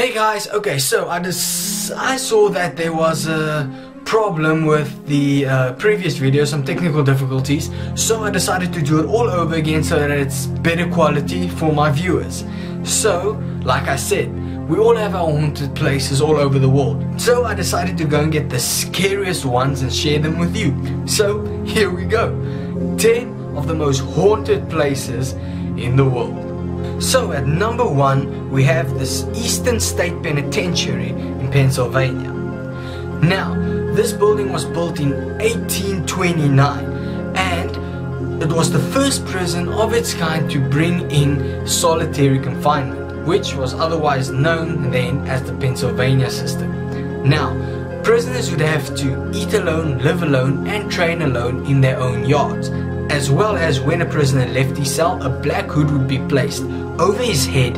Hey guys, okay, so I saw that there was a problem with the previous video, some technical difficulties, so I decided to do it all over again so that it's better quality for my viewers. So, like I said, we all have our haunted places all over the world, so I decided to go and get the scariest ones and share them with you. So, here we go. 10 of the most haunted places in the world. So at number 1 we have this Eastern State Penitentiary in Pennsylvania. Now this building was built in 1829 and it was the first prison of its kind to bring in solitary confinement, which was otherwise known then as the Pennsylvania system. Now prisoners would have to eat alone, live alone and train alone in their own yards, as well as when a prisoner left his cell, a black hood would be placed over his head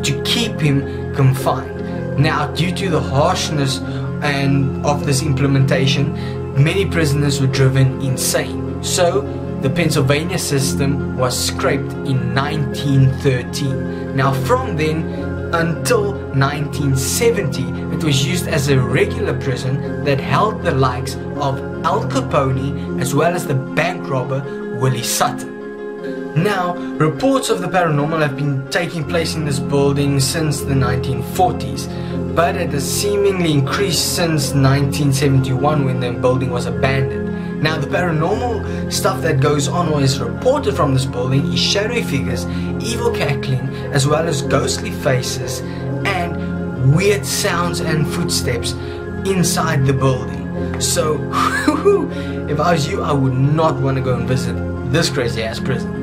to keep him confined. Now, due to the harshness of this implementation, many prisoners were driven insane. So, the Pennsylvania system was scrapped in 1913. Now, from then until 1970, it was used as a regular prison that held the likes of Al Capone as well as the bank robber Willie Sutton. Now, reports of the paranormal have been taking place in this building since the 1940s, but it has seemingly increased since 1971 when the building was abandoned. Now, the paranormal stuff that goes on or is reported from this building is shadowy figures, evil cackling, as well as ghostly faces and weird sounds and footsteps inside the building. So, if I was you, I would not want to go and visit this crazy ass prison.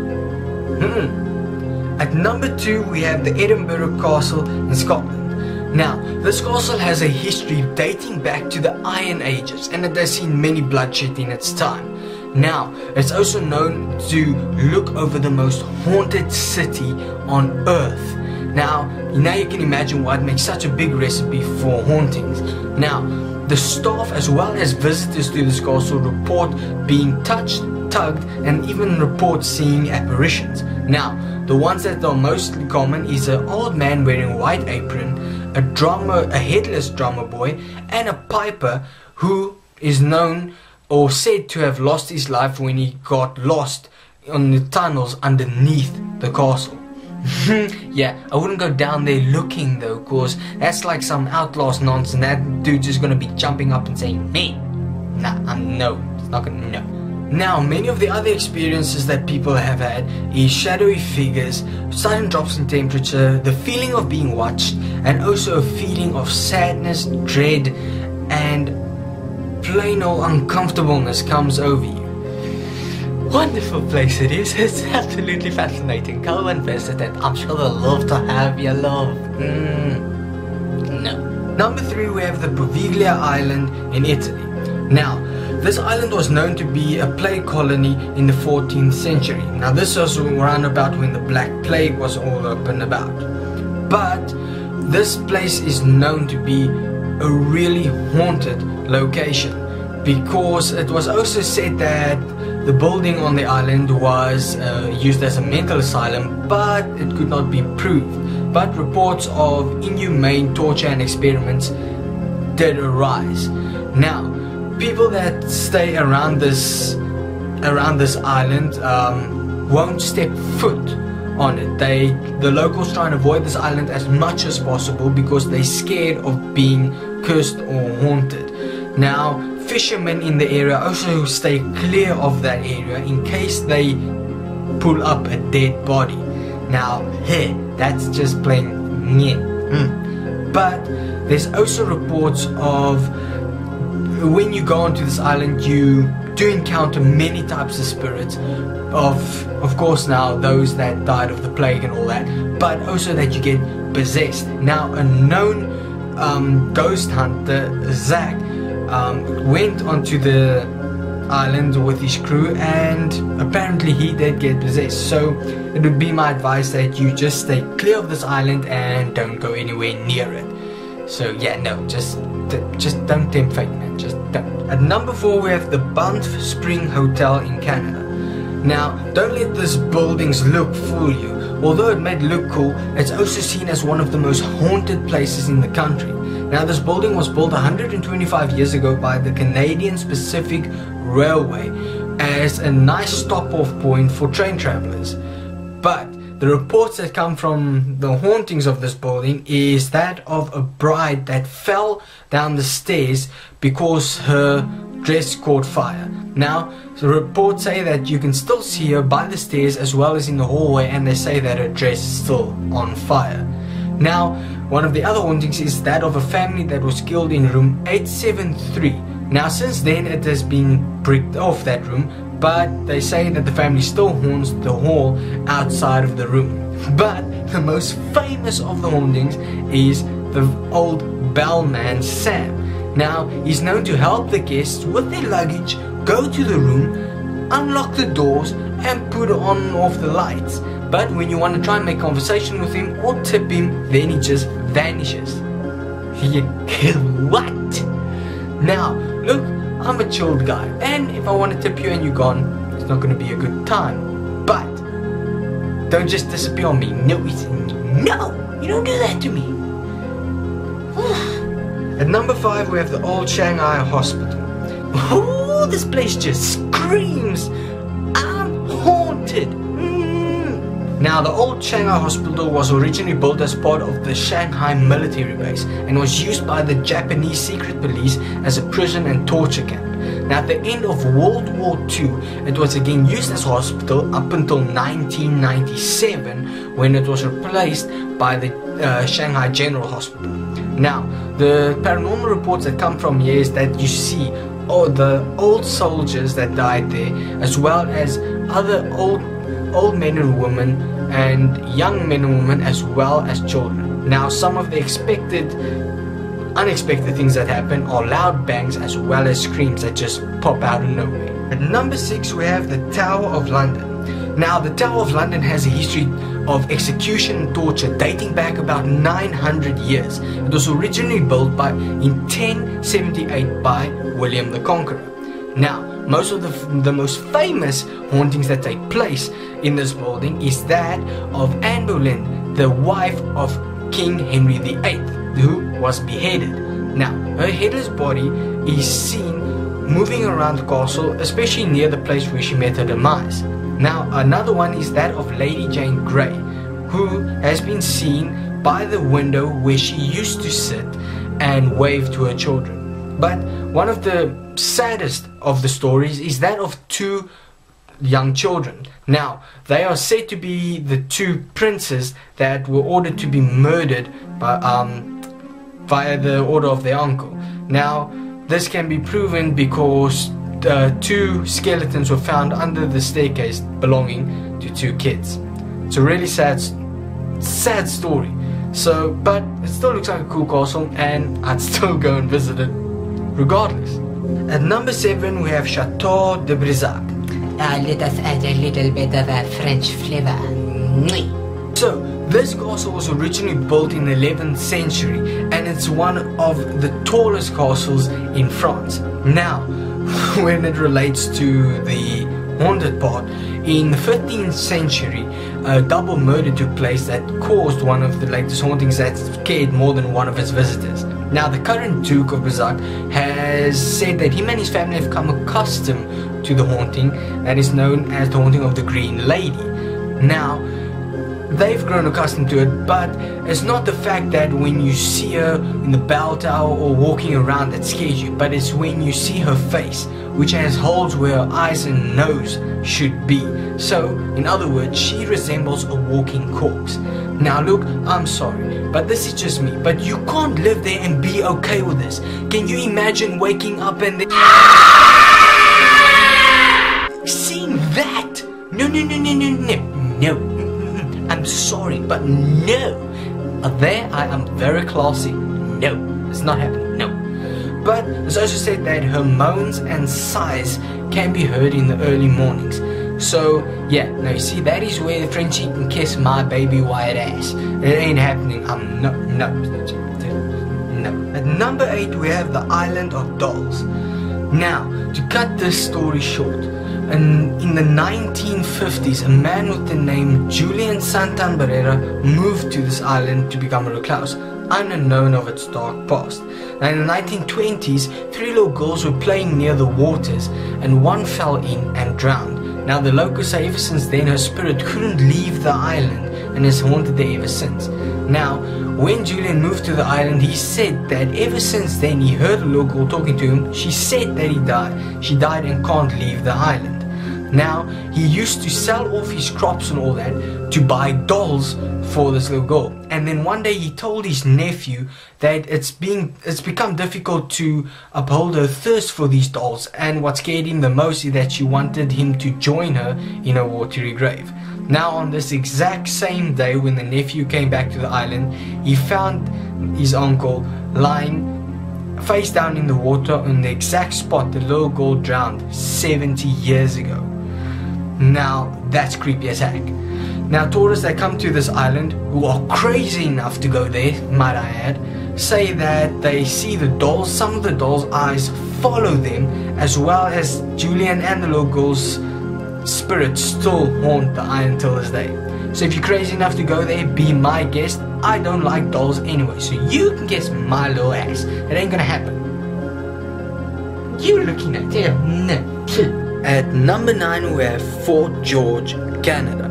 At number 2 we have the Edinburgh Castle in Scotland. Now this castle has a history dating back to the Iron Ages and it has seen many bloodshed in its time. Now it's also known to look over the most haunted city on earth. Now you can imagine why it makes such a big recipe for hauntings. Now the staff as well as visitors to this castle report being touched, tugged and even report seeing apparitions. Now the ones that are mostly common is an old man wearing a white apron, a headless drummer boy and a piper who is known or said to have lost his life when he got lost on the tunnels underneath the castle. Yeah, I wouldn't go down there looking though, cause that's like some outlaws nonsense. That dude's just gonna be jumping up and saying, "Me, nah, no, it's not gonna no." Now, many of the other experiences that people have had is shadowy figures, sudden drops in temperature, the feeling of being watched, and also a feeling of sadness, dread, and plain old uncomfortableness comes over you. Wonderful place it is, it's absolutely fascinating. Go and visit it, I'm sure they'll love to have you, love. No. Number 3 we have the Poveglia Island in Italy. Now, this island was known to be a plague colony in the 14th century. Now this was around about when the Black Plague was all open about. But this place is known to be a really haunted location because it was also said that the building on the island was used as a mental asylum, but it could not be proved. But reports of inhumane torture and experiments did arise. Now, people that stay around this island won't step foot on it. The locals try and avoid this island as much as possible because they're scared of being cursed or haunted. Now, fishermen in the area also stay clear of that area in case they pull up a dead body. Now, hey, that's just plain nyeh. But there's also reports of when you go onto this island, you do encounter many types of spirits. Of course now those that died of the plague and all that, but also that you get possessed. Now a known ghost hunter, Zach, went onto the island with his crew and apparently he did get possessed. So it would be my advice that you just stay clear of this island and don't go anywhere near it. So yeah, no, just don't tempt fate, man, just don't. At number 4 we have the Banff Spring Hotel in Canada. Now, don't let this building's look fool you. Although it may look cool, it's also seen as one of the most haunted places in the country. Now, this building was built 125 years ago by the Canadian Pacific Railway as a nice stop-off point for train travelers. But the reports that come from the hauntings of this building is that of a bride that fell down the stairs because her dress caught fire. Now, the reports say that you can still see her by the stairs as well as in the hallway, and they say that her dress is still on fire. Now, one of the other hauntings is that of a family that was killed in room 873. Now, since then it has been bricked off, that room, but they say that the family still haunts the hall outside of the room. But the most famous of the hauntings is the old bellman Sam. Now, he's known to help the guests with their luggage, go to the room, unlock the doors and put on and off the lights. But when you want to try and make conversation with him or tip him, then he just vanishes. What? Now, look, I'm a chilled guy, and if I want to tip you and you're gone, it's not going to be a good time. But don't just disappear on me. No, you don't do that to me. At number 5 we have the old Shanghai Hospital. Oh, this place just screams, I'm haunted. Now, the old Shanghai Hospital was originally built as part of the Shanghai military base and was used by the Japanese secret police as a prison and torture camp. Now, at the end of World War II, it was again used as a hospital up until 1997, when it was replaced by the Shanghai General Hospital. Now, the paranormal reports that come from here is that you see the old soldiers that died there, as well as other old men and women and young men and women, as well as children. Now, some of the unexpected things that happen are loud bangs as well as screams that just pop out of nowhere. At number 6 we have the Tower of London. Now, the Tower of London has a history of execution and torture dating back about 900 years. It was originally built in 1078 by William the Conqueror. Now, most of the most famous hauntings that take place in this building is that of Anne Boleyn, the wife of King Henry VIII, who was beheaded. Now, her headless body is seen moving around the castle, especially near the place where she met her demise. Now, another one is that of Lady Jane Grey, who has been seen by the window where she used to sit and wave to her children. But one of the saddest of the stories is that of 2 young children. Now, they are said to be the 2 princes that were ordered to be murdered by, via the order of their uncle. Now, this can be proven because 2 skeletons were found under the staircase belonging to 2 kids. It's a really sad story. So, but it still looks like a cool castle, and I'd still go and visit it regardless. At number 7 we have Chateau de Brissac. Let us add a little bit of a French flavor. So, this castle was originally built in the 11th century, and it's one of the tallest castles in France. Now, when it relates to the haunted part, in the 15th century, a double murder took place that caused one of the latest hauntings that scared more than one of its visitors. Now, the current Duke of Brissac has said that him and his family have come accustomed to the haunting that is known as the haunting of the Green Lady. Now, they've grown accustomed to it, but it's not the fact that when you see her in the bell tower or walking around that scares you, but it's when you see her face, which has holes where her eyes and nose should be. So, in other words, she resembles a walking corpse. Now look, I'm sorry, but this is just me, but you can't live there and be okay with this. Can you imagine waking up and seeing that? No. I'm sorry, but no. There I am very classy. No, it's not happening, no. But it's also said that her moans and sighs can be heard in the early mornings. So, yeah, now you see, that is where Frenchie can kiss my baby white ass. It ain't happening. No. At number 8 we have the Island of Dolls. Now, to cut this story short, And in the 1950s, a man with the name Julian Santambarera moved to this island to become a recluse, unknown of its dark past. Now in the 1920s, 3 little girls were playing near the waters and one fell in and drowned. Now the locals say ever since then her spirit couldn't leave the island and has haunted there ever since. Now when Julian moved to the island, he said that ever since then he heard a little girl talking to him. She said that she died and can't leave the island. Now he used to sell off his crops and all that to buy dolls for this little girl. And then one day he told his nephew that it's become difficult to uphold her thirst for these dolls, and what scared him the most is that she wanted him to join her in a watery grave. Now on this exact same day, when the nephew came back to the island, he found his uncle lying face down in the water on the exact spot the little girl drowned 70 years ago. Now that's creepy as heck. Now tourists that come to this island, who are crazy enough to go there, might I add, say that they see the dolls, some of the dolls' eyes follow them, as well as Julian and the little girl's spirits still haunt the island till this day. So if you're crazy enough to go there, be my guest. I don't like dolls anyway, so you can guess my little ass. It ain't gonna happen. You looking at it? No. At number 9 we have Fort George, Canada.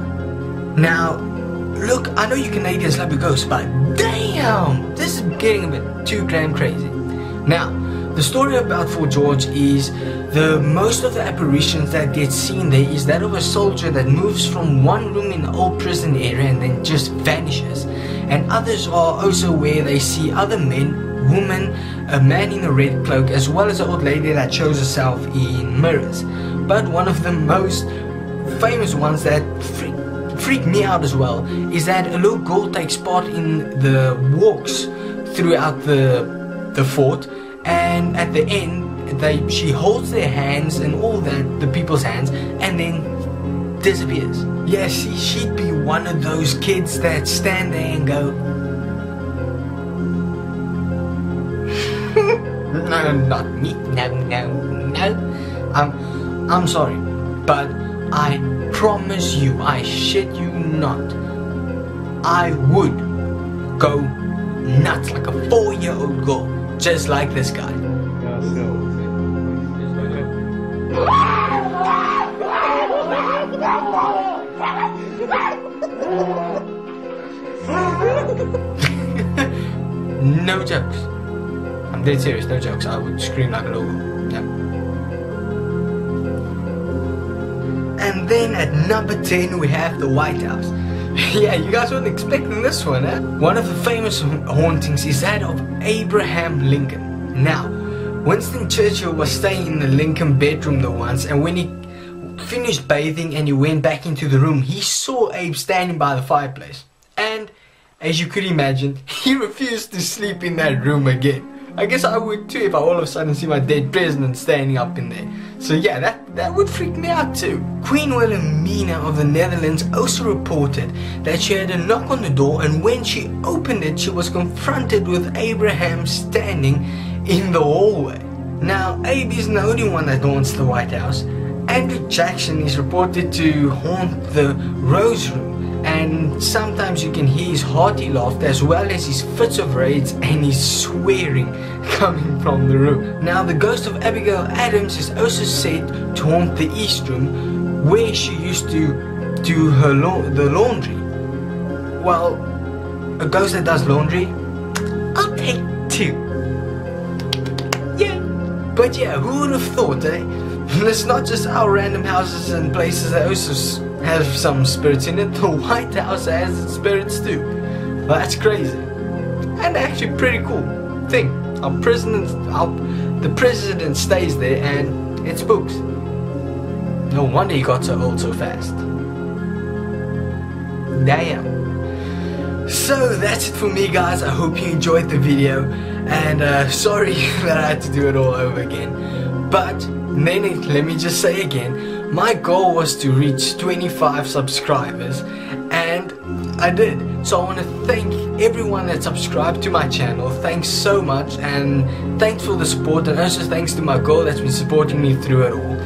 Now, look, I know you Canadians love your ghosts, but damn, this is getting a bit too damn crazy. Now, the story about Fort George is most of the apparitions that get seen there is that of a soldier that moves from one room in the old prison area and then just vanishes. And others are also where they see other men, women, a man in a red cloak, as well as an old lady that shows herself in mirrors. But one of the most famous ones that freaked me out as well is that a little girl takes part in the walks throughout the fort, and at the end she holds their hands and all that, the people's hands, and then disappears. Yeah, see, she'd be one of those kids that stand there and go no, not me, no. I'm sorry, but I promise you, I shit you not, I would go nuts like a 4-year-old girl, just like this guy. No jokes. I'm dead serious, no jokes. I would scream like a little girl. Yeah. And then at number 10 we have the White House. Yeah, you guys weren't expecting this one, eh? One of the famous hauntings is that of Abraham Lincoln. Now, Winston Churchill was staying in the Lincoln bedroom the once, and when he finished bathing and he went back into the room, he saw Abe standing by the fireplace. And as you could imagine, he refused to sleep in that room again. I guess I would too if I all of a sudden see my dead president standing up in there. So yeah, that would freak me out too. Queen Wilhelmina of the Netherlands also reported that she had a knock on the door, and when she opened it, she was confronted with Abraham standing in the hallway. Now, Abe isn't the only one that haunts the White House. Andrew Jackson is reported to haunt the Rose Room, and sometimes you can hear his hearty laughter as well as his fits of rage and his swearing coming from the room. Now, the ghost of Abigail Adams is also said to haunt the East Room, where she used to do the laundry. Well, a ghost that does laundry, I'll take 2. Yeah, but yeah, who would have thought, eh? It's not just our random houses and places that also have some spirits in it. The White House has its spirits too. Well, that's crazy. And actually pretty cool thing. The president stays there and it spooks. No wonder he got so old so fast. Damn. So that's it for me, guys. I hope you enjoyed the video, and sorry that I had to do it all over again. But then let me just say again, my goal was to reach 25 subscribers, and I did. So I want to thank everyone that subscribed to my channel. Thanks so much, and thanks for the support, and also thanks to my girl that's been supporting me through it all.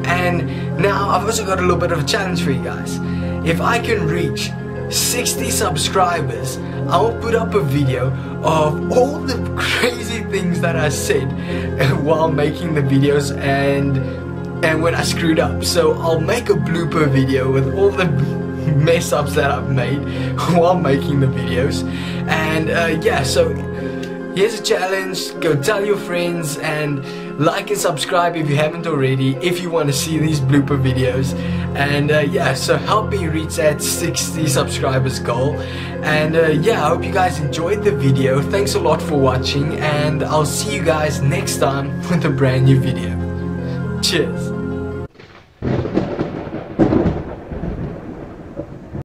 And now I've also got a little bit of a challenge for you guys. If I can reach 60 subscribers, I'll put up a video of all the crazy things that I said while making the videos and when I screwed up. So I'll make a blooper video with all the mess ups that I've made while making the videos. And yeah, so here's a challenge. Go tell your friends and like and subscribe if you haven't already, if you want to see these blooper videos. And yeah, so help me reach that 60 subscribers goal. And yeah, I hope you guys enjoyed the video. Thanks a lot for watching, and I'll see you guys next time with a brand new video. Cheers.